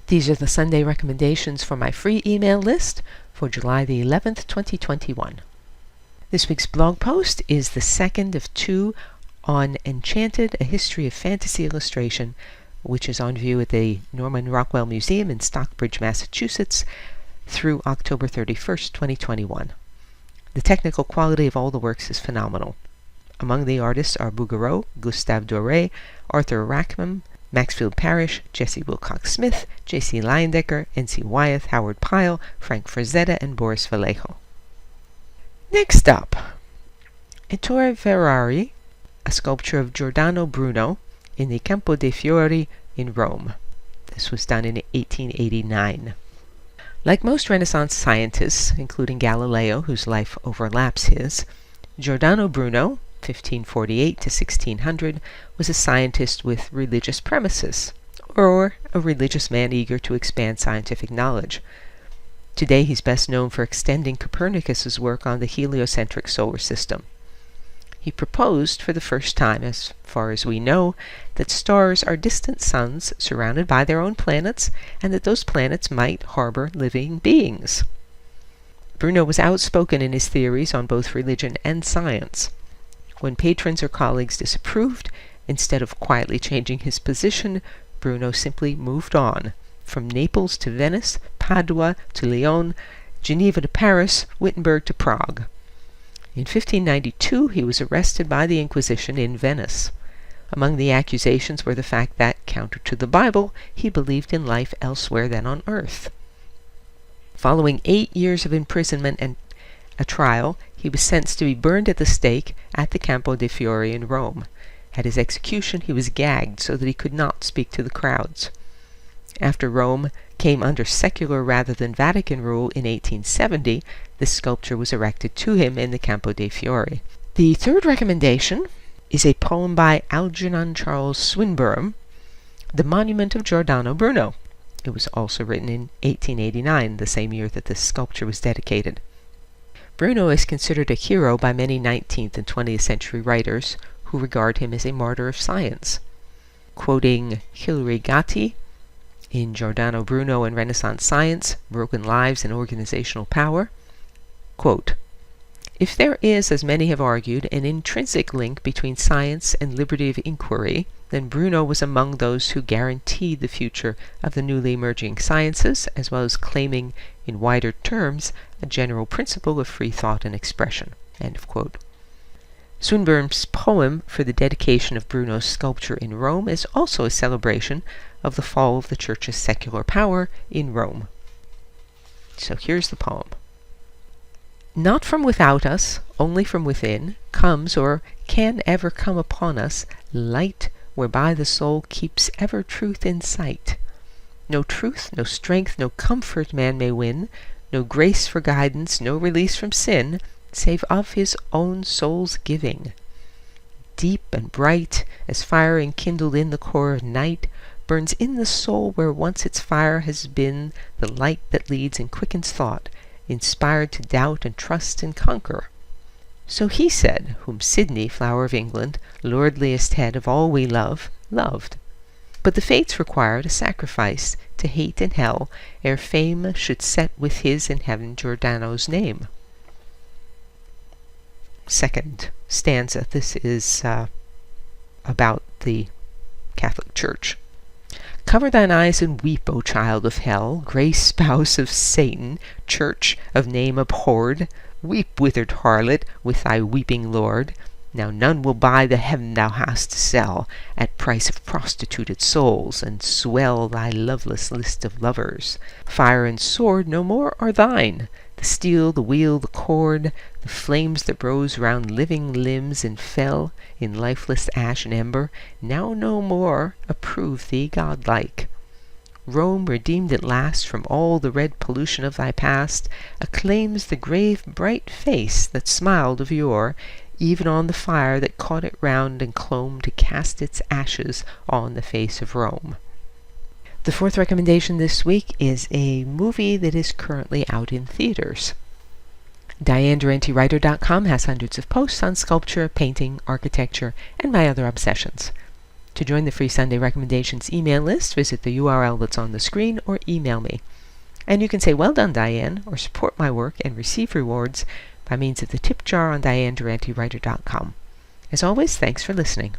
These are the Sunday recommendations for my free email list for July the 11th, 2021. This week's blog post is the second of two on Enchanted, A History of Fantasy Illustration, which is on view at the Norman Rockwell Museum in Stockbridge, Massachusetts, through October 31st, 2021. The technical quality of all the works is phenomenal. Among the artists are Bouguereau, Gustave Doré, Arthur Rackham, Maxfield Parrish, Jesse Wilcox-Smith, J.C. Leyendecker, N.C. Wyeth, Howard Pyle, Frank Frazetta, and Boris Vallejo. Next up, Ettore Ferrari, a sculpture of Giordano Bruno in the Campo dei Fiori in Rome. This was done in 1889. Like most Renaissance scientists, including Galileo, whose life overlaps his, Giordano Bruno, 1548 to 1600, was a scientist with religious premises, or a religious man eager to expand scientific knowledge. Today he's best known for extending Copernicus's work on the heliocentric solar system. He proposed for the first time, as far as we know, that stars are distant suns surrounded by their own planets, and that those planets might harbor living beings. Bruno was outspoken in his theories on both religion and science. When patrons or colleagues disapproved, instead of quietly changing his position, Bruno simply moved on, from Naples to Venice, Padua to Lyon, Geneva to Paris, Wittenberg to Prague. In 1592 he was arrested by the Inquisition in Venice. Among the accusations were the fact that, counter to the Bible, he believed in life elsewhere than on earth. Following 8 years of imprisonment and a trial, he was sentenced to be burned at the stake at the Campo dei Fiori in Rome. At his execution he was gagged so that he could not speak to the crowds. After Rome came under secular rather than Vatican rule in 1870, this sculpture was erected to him in the Campo dei Fiori. The third recommendation is a poem by Algernon Charles Swinburne, The Monument of Giordano Bruno. It was also written in 1889, the same year that this sculpture was dedicated. Bruno is considered a hero by many 19th and 20th century writers who regard him as a martyr of science. Quoting Hilary Gatti in Giordano Bruno and Renaissance Science, Broken Lives and Organizational Power, quote, "If there is, as many have argued, an intrinsic link between science and liberty of inquiry, then Bruno was among those who guaranteed the future of the newly emerging sciences, as well as claiming, in wider terms, a general principle of free thought and expression." End of quote. Swinburne's poem for the dedication of Bruno's sculpture in Rome is also a celebration of the fall of the Church's secular power in Rome. So here's the poem. Not from without us, only from within, comes or can ever come upon us light whereby the soul keeps ever truth in sight. No truth, no strength, no comfort man may win, no grace for guidance, no release from sin, save of his own soul's giving. Deep and bright, as fire enkindled in the core of night, burns in the soul where once its fire has been, the light that leads and quickens thought, inspired to doubt and trust and conquer. So he said, whom Sidney, flower of England, lordliest head of all we love, loved. But the fates required a sacrifice to hate and hell, ere fame should set with his in heaven Giordano's name. Second stanza. This is about the Catholic Church. Cover thine eyes and weep, O child of hell, grey spouse of Satan, church of name abhorred. Weep, withered harlot, with thy weeping lord. Now none will buy the heaven thou hast to sell, at price of prostituted souls, and swell thy loveless list of lovers. Fire and sword no more are thine, the steel, the wheel, the cord, the flames that rose round living limbs and fell in lifeless ash and ember, now no more approve thee godlike. Rome, redeemed at last from all the red pollution of thy past, acclaims the grave bright face that smiled of yore, even on the fire that caught it round and clomb to cast its ashes on the face of Rome. The fourth recommendation this week is a movie that is currently out in theaters. DianeDurantewriter.com has hundreds of posts on sculpture, painting, architecture, and my other obsessions. To join the free Sunday Recommendations email list, visit the URL that's on the screen or email me. And you can say, "Well done, Diane," or support my work and receive rewards by means of the tip jar on dianerantywriter.com. As always, thanks for listening.